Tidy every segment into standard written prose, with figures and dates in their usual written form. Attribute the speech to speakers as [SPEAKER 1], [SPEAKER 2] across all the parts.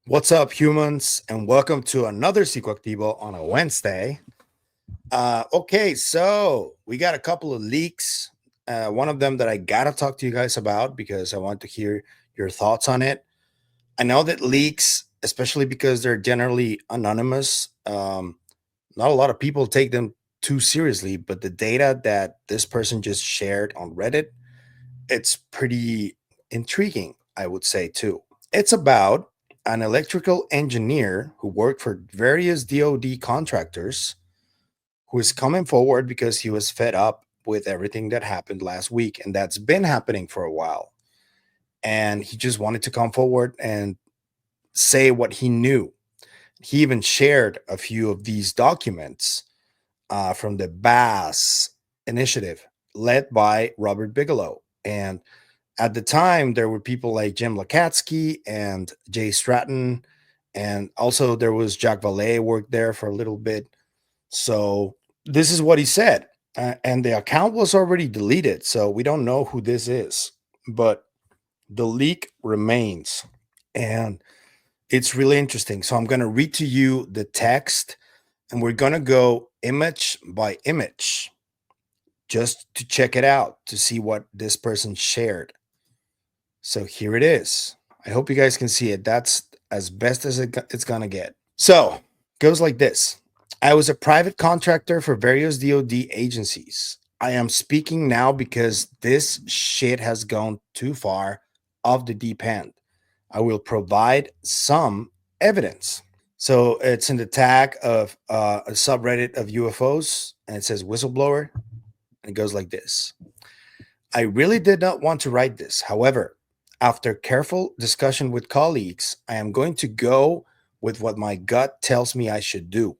[SPEAKER 1] What's up, humans, and welcome to another Psicoactivo on a Wednesday. Okay, so we got a couple of leaks. One of them that I gotta talk to you guys about because I want to hear your thoughts on it. I know that leaks, especially because they're generally anonymous, not a lot of people take them too seriously, but the data that this person just shared on Reddit, it's pretty intriguing, I would say, too. It's about an electrical engineer who worked for various DoD contractors who is coming forward because he was fed up with everything that happened last week. And that's been happening for a while. And he just wanted to come forward and say what he knew. He even shared a few of these documents from the BASS initiative led by Robert Bigelow. And at the time, there were people like Jim Lacatski and Jay Stratton, and also there was Jacques Vallée worked there for a little bit. So this is what he said, and the account was already deleted, so we don't know who this is, but the leak remains, and it's really interesting. So I'm going to read to you the text, and we're going to go image by image just to check it out to see what this person shared. So here it is. I hope you guys can see it. That's as best as it's going to get. So, goes like this. I was a private contractor for various DoD agencies. I am speaking now because this shit has gone too far off the deep end. I will provide some evidence. So it's in the tag of a subreddit of UFOs, and it says whistleblower. And it goes like this. I really did not want to write this. However, after careful discussion with colleagues, I am going to go with what my gut tells me I should do.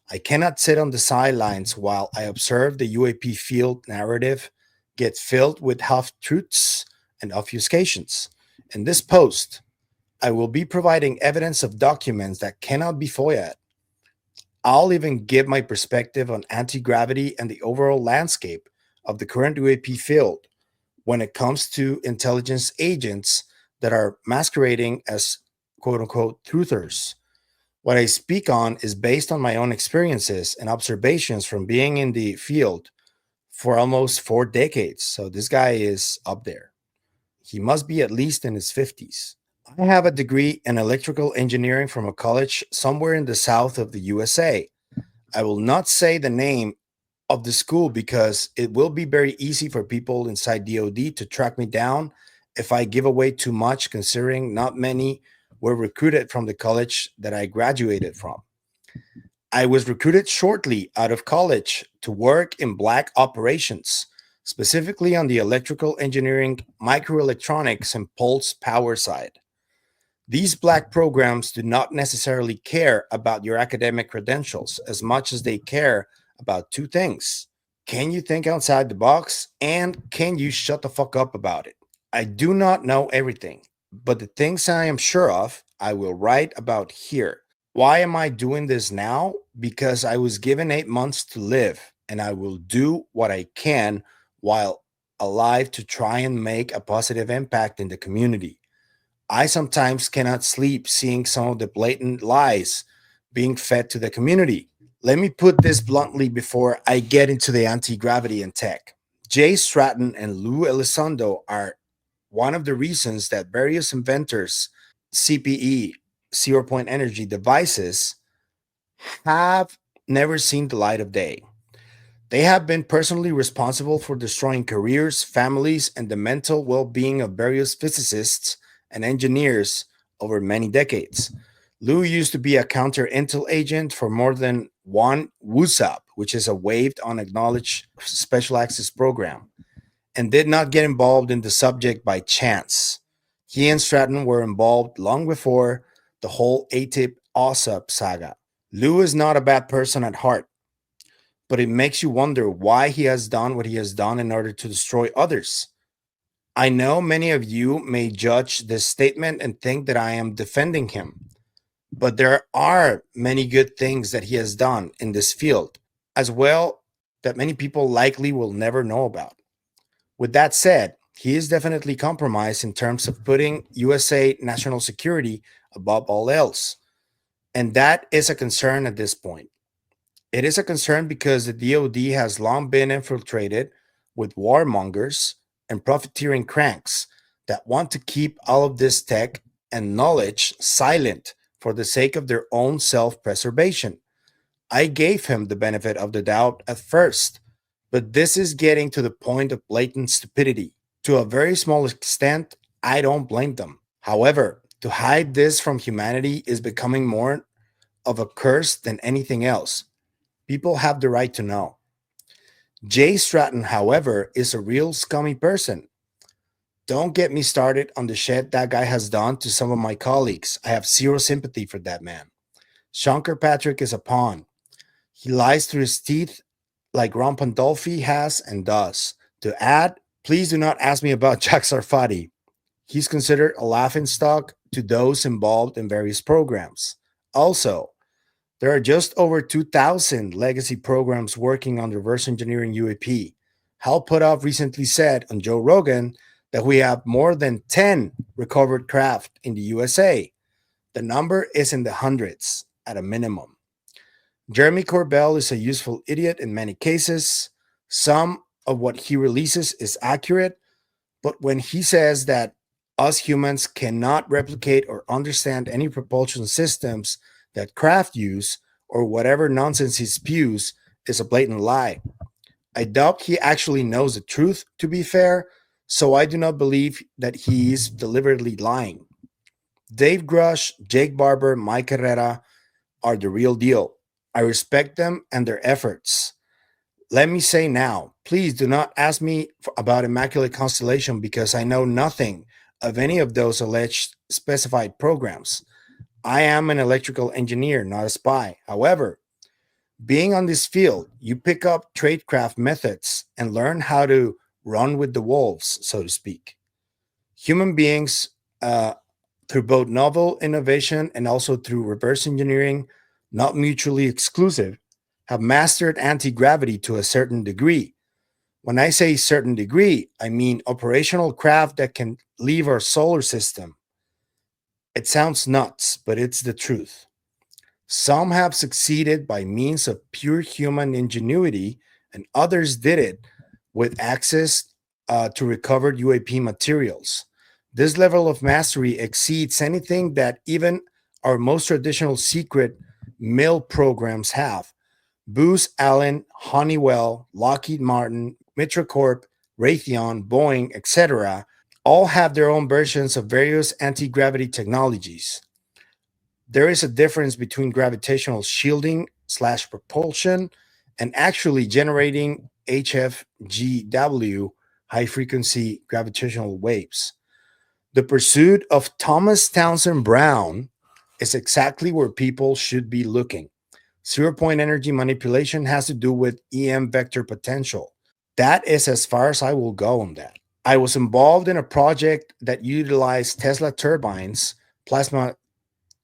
[SPEAKER 1] I cannot sit on the sidelines while I observe the UAP field narrative get filled with half truths and obfuscations. In this post, I will be providing evidence of documents that cannot be FOIA'd. I'll even give my perspective on anti-gravity and the overall landscape of the current UAP field when it comes to intelligence agents that are masquerading as quote unquote truthers. What I speak on is based on my own experiences and observations from being in the field for almost 4 decades. So this guy is up there. He must be at least in his 50s. I have a degree in electrical engineering from a college somewhere in the south of the USA. I will not say the name of the school because it will be very easy for people inside DoD to track me down if I give away too much, considering not many were recruited from the college that I graduated from. I was recruited shortly out of college to work in black operations, specifically on the electrical engineering, microelectronics, and pulse power side. These black programs do not necessarily care about your academic credentials as much as they care about two things. Can you think outside the box? And can you shut the fuck up about it? I do not know everything, but the things I am sure of, I will write about here. Why am I doing this now? Because I was given 8 months to live, and I will do what I can while alive to try and make a positive impact in the community. I sometimes cannot sleep seeing some of the blatant lies being fed to the community. Let me put this bluntly before I get into the anti-gravity and tech. Jay Stratton and Lou Elizondo are one of the reasons that various inventors, CPE, zero point energy devices, have never seen the light of day. They have been personally responsible for destroying careers, families, and the mental well being of various physicists and engineers over many decades. Lou used to be a counter intel agent for more than one WUSAP, which is a waived unacknowledged special access program, and did not get involved in the subject by chance. He and Stratton were involved long before the whole ATIP OSAP saga. Lou is not a bad person at heart, but it makes you wonder why he has done what he has done in order to destroy others. I know many of you may judge this statement and think that I am defending him, but there are many good things that he has done in this field as well that many people likely will never know about. With that said, he is definitely compromised in terms of putting USA national security above all else. And that is a concern at this point. It is a concern because the DoD has long been infiltrated with warmongers and profiteering cranks that want to keep all of this tech and knowledge silent for the sake of their own self preservation. I gave him the benefit of the doubt at first, but this is getting to the point of blatant stupidity. To a very small extent, I don't blame them. However, to hide this from humanity is becoming more of a curse than anything else. People have the right to know. Jay Stratton, however, is a real scummy person. Don't get me started on the shit that guy has done to some of my colleagues. I have zero sympathy for that man. Sean Kirkpatrick is a pawn. He lies through his teeth like Ron Pandolfi has and does. To add, please do not ask me about Jack Sarfati. He's considered a laughingstock to those involved in various programs. Also, there are just over 2,000 legacy programs working on reverse engineering UAP. Hal Puthoff recently said on Joe Rogan that we have more than 10 recovered craft in the USA. The number is in the hundreds at a minimum. Jeremy Corbell is a useful idiot in many cases. Some of what he releases is accurate, but when he says that us humans cannot replicate or understand any propulsion systems that craft use or whatever nonsense he spews is a blatant lie. I doubt he actually knows the truth, to be fair, so I do not believe that he is deliberately lying. Dave Grush, Jake Barber, Mike Herrera are the real deal. I respect them and their efforts. Let me say now, please do not ask me about Immaculate Constellation because I know nothing of any of those alleged specified programs. I am an electrical engineer, not a spy. However, being on this field, you pick up tradecraft methods and learn how to run with the wolves, so to speak. Human beings, through both novel innovation and also through reverse engineering, not mutually exclusive, have mastered anti-gravity to a certain degree. When I say certain degree, I mean operational craft that can leave our solar system. It sounds nuts, but it's the truth. Some have succeeded by means of pure human ingenuity, and others did it with access to recovered UAP materials. This level of mastery exceeds anything that even our most traditional secret mill programs have. Booz Allen, Honeywell, Lockheed Martin, Mitracorp, Raytheon, Boeing, etc., all have their own versions of various anti gravity technologies. There is a difference between gravitational shielding slash propulsion and actually generating HFGW, high frequency gravitational waves. The pursuit of Thomas Townsend Brown is exactly where people should be looking. Zero point energy manipulation has to do with EM vector potential. That is as far as I will go on that. I was involved in a project that utilized Tesla turbines, plasma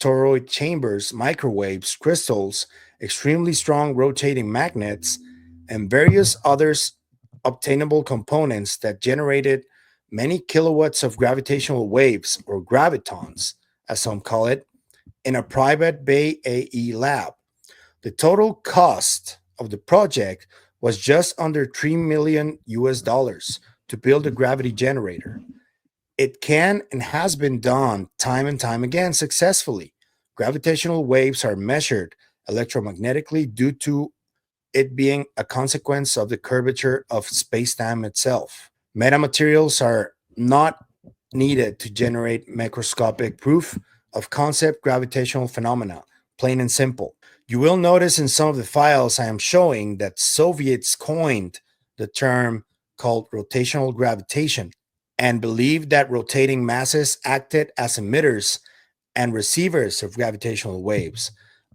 [SPEAKER 1] toroid chambers, microwaves, crystals, extremely strong rotating magnets, and various others obtainable components that generated many kilowatts of gravitational waves, or gravitons, as some call it, in a private Bay AE lab. The total cost of the project was just under 3 million US dollars to build a gravity generator. It can and has been done time and time again successfully. Gravitational waves are measured electromagnetically due to it being a consequence of the curvature of space-time itself. Metamaterials are not needed to generate microscopic proof of concept gravitational phenomena, plain and simple. You will notice in some of the files I am showing that Soviets coined the term called rotational gravitation and believed that rotating masses acted as emitters and receivers of gravitational waves.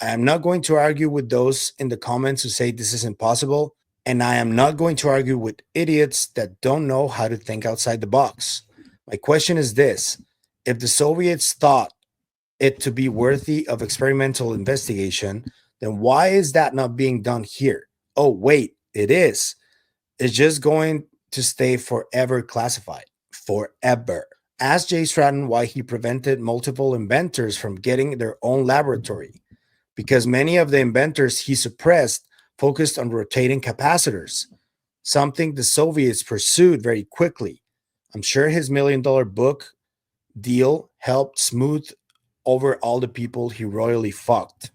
[SPEAKER 1] I am not going to argue with those in the comments who say this is impossible, and I am not going to argue with idiots that don't know how to think outside the box. My question is this: if the Soviets thought it to be worthy of experimental investigation, then why is that not being done here? Oh, wait, it is. It's just going to stay forever classified. forever. Ask Jay Stratton why he prevented multiple inventors from getting their own laboratory, because many of the inventors he suppressed focused on rotating capacitors, something the Soviets pursued very quickly. I'm sure his $1 million book deal helped smooth over all the people he royally fucked.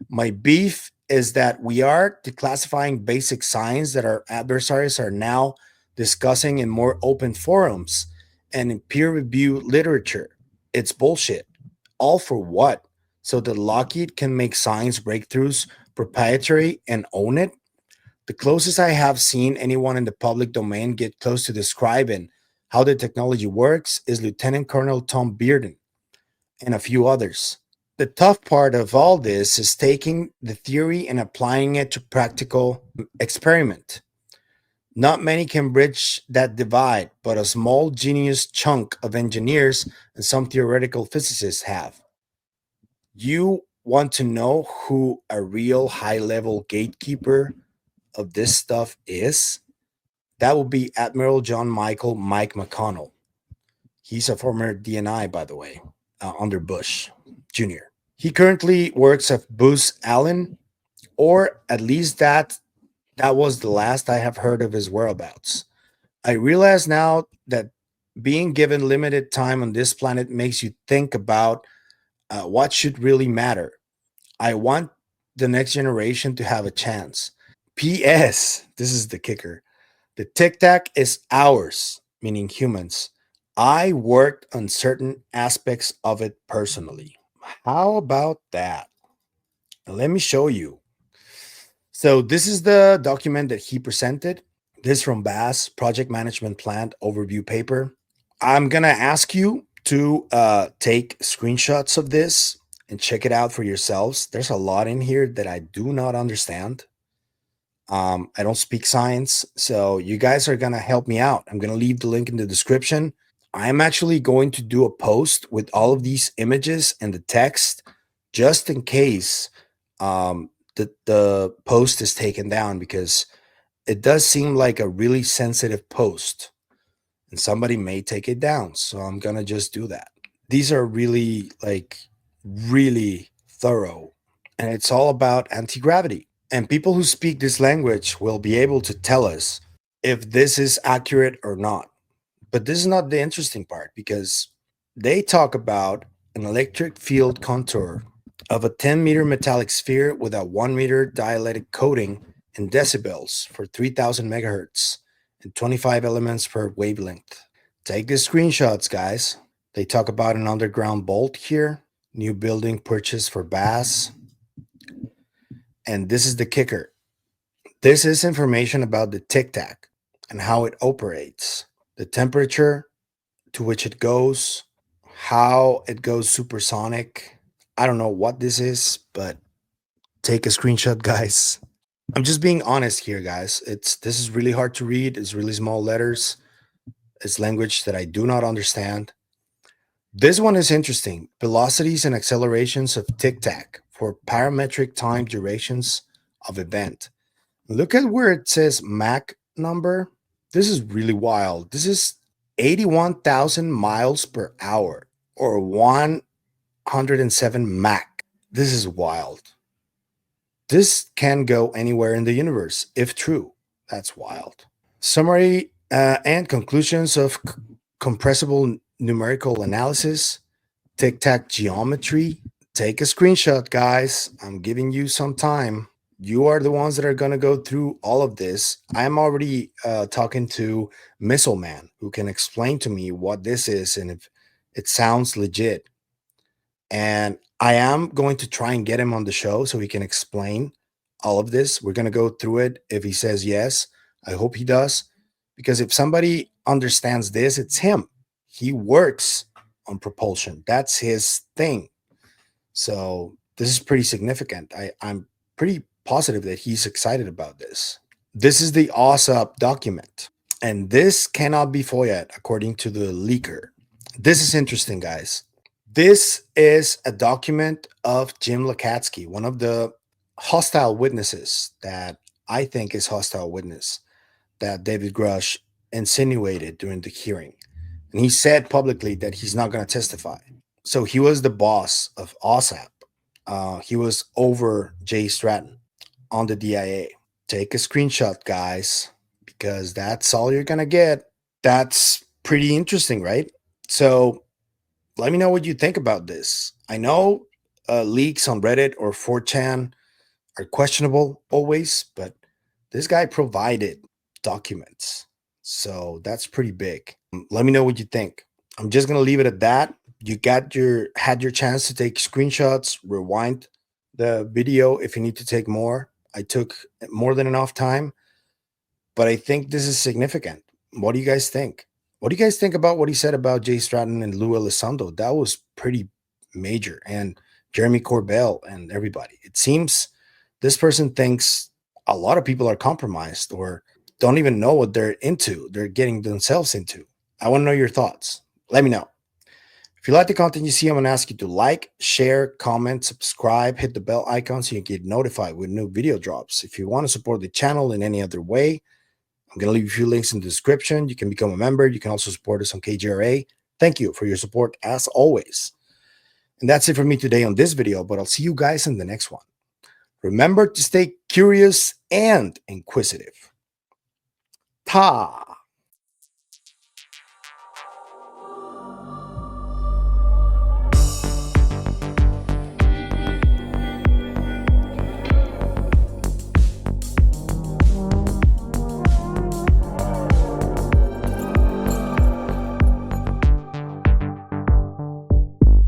[SPEAKER 1] My beef is that we are declassifying basic science that our adversaries are now discussing in more open forums and in peer reviewed literature. It's bullshit. All for what? So that Lockheed can make science breakthroughs proprietary and own it? The closest I have seen anyone in the public domain get close to describing how the technology works is Lieutenant Colonel Tom Bearden and a few others. The tough part of all this is taking the theory and applying it to practical experiment. Not many can bridge that divide, but a small genius chunk of engineers and some theoretical physicists have. You want to know who a real high level gatekeeper of this stuff is? That would be Admiral John Michael Mike McConnell. He's a former DNI, by the way, under Bush Jr. He currently works at Booz Allen, or at least that was the last I have heard of his whereabouts. I realize now that being given limited time on this planet makes you think about what should really matter. I want the next generation to have a chance. P.S. This is the kicker. The Tic Tac is ours, meaning humans. I worked on certain aspects of it personally. How about that? Let me show you. So, this is the document that he presented. This from Bass Project Management Plan Overview Paper. I'm going to ask you to take screenshots of this and check it out for yourselves. There's a lot in here that I do not understand. I don't speak science, so you guys are going to help me out. I'm going to leave the link in the description. I'm actually going to do a post with all of these images and the text just in case the post is taken down, because it does seem like a really sensitive post and somebody may take it down. So I'm going to just do that. These are really, like, really thorough, and it's all about anti-gravity. And people who speak this language will be able to tell us if this is accurate or not. But this is not the interesting part, because they talk about an electric field contour of a 10-meter metallic sphere with a 1-meter dielectric coating in decibels for 3000 megahertz and 25 elements per wavelength. Take the screenshots, guys. They talk about an underground bolt here, new building purchased for Bass. And this is the kicker. This is information about the Tic Tac and how it operates, the temperature to which it goes, how it goes supersonic. I don't know what this is, but take a screenshot, guys. I'm just being honest here, guys. This is really hard to read. It's really small letters. It's language that I do not understand. This one is interesting. Velocities and accelerations of Tic Tac for parametric time durations of event. Look at where it says Mach number. This is really wild. This is 81,000 miles per hour, or 107 Mach. This is wild. This can go anywhere in the universe if true. That's wild. Summary and conclusions of compressible numerical analysis, Tic Tac geometry. Take a screenshot, guys. I'm giving you some time. You are the ones that are going to go through all of this. I'm already talking to Missile Man, who can explain to me what this is and if it sounds legit. And I am going to try and get him on the show so he can explain all of this. We're going to go through it. If he says yes, I hope he does. Because if somebody understands this, it's him. He works on propulsion. That's his thing. So this is pretty significant. I'm pretty positive that he's excited about this. This is the OSUP document, and this cannot be FOIA'd according to the leaker. This is interesting, guys. This is a document of Jim Lacatski, one of the hostile witnesses that I think is hostile witness that David Grush insinuated during the hearing. And he said publicly that he's not going to testify. So he was the boss of OSAP. He was over Jay Stratton on the DIA. Take a screenshot, guys, because that's all you're going to get. That's pretty interesting, right? So let me know what you think about this. I know leaks on Reddit or 4chan are questionable always, but this guy provided documents. So that's pretty big. Let me know what you think. I'm just going to leave it at that. You had your chance to take screenshots, rewind the video if you need to take more. I took more than enough time, but I think this is significant. What do you guys think? What do you guys think about what he said about Jay Stratton and Lou Elizondo? That was pretty major. And Jeremy Corbell and everybody. It seems this person thinks a lot of people are compromised or don't even know what they're getting themselves into. I want to know your thoughts. Let me know. If you like the content you see, I'm going to ask you to like, share, comment, subscribe, hit the bell icon so you can get notified when new video drops. If you want to support the channel in any other way, I'm going to leave a few links in the description. You can become a member. You can also support us on KGRA. Thank you for your support as always. And that's it for me today on this video, but I'll see you guys in the next one. Remember to stay curious and inquisitive. Ta!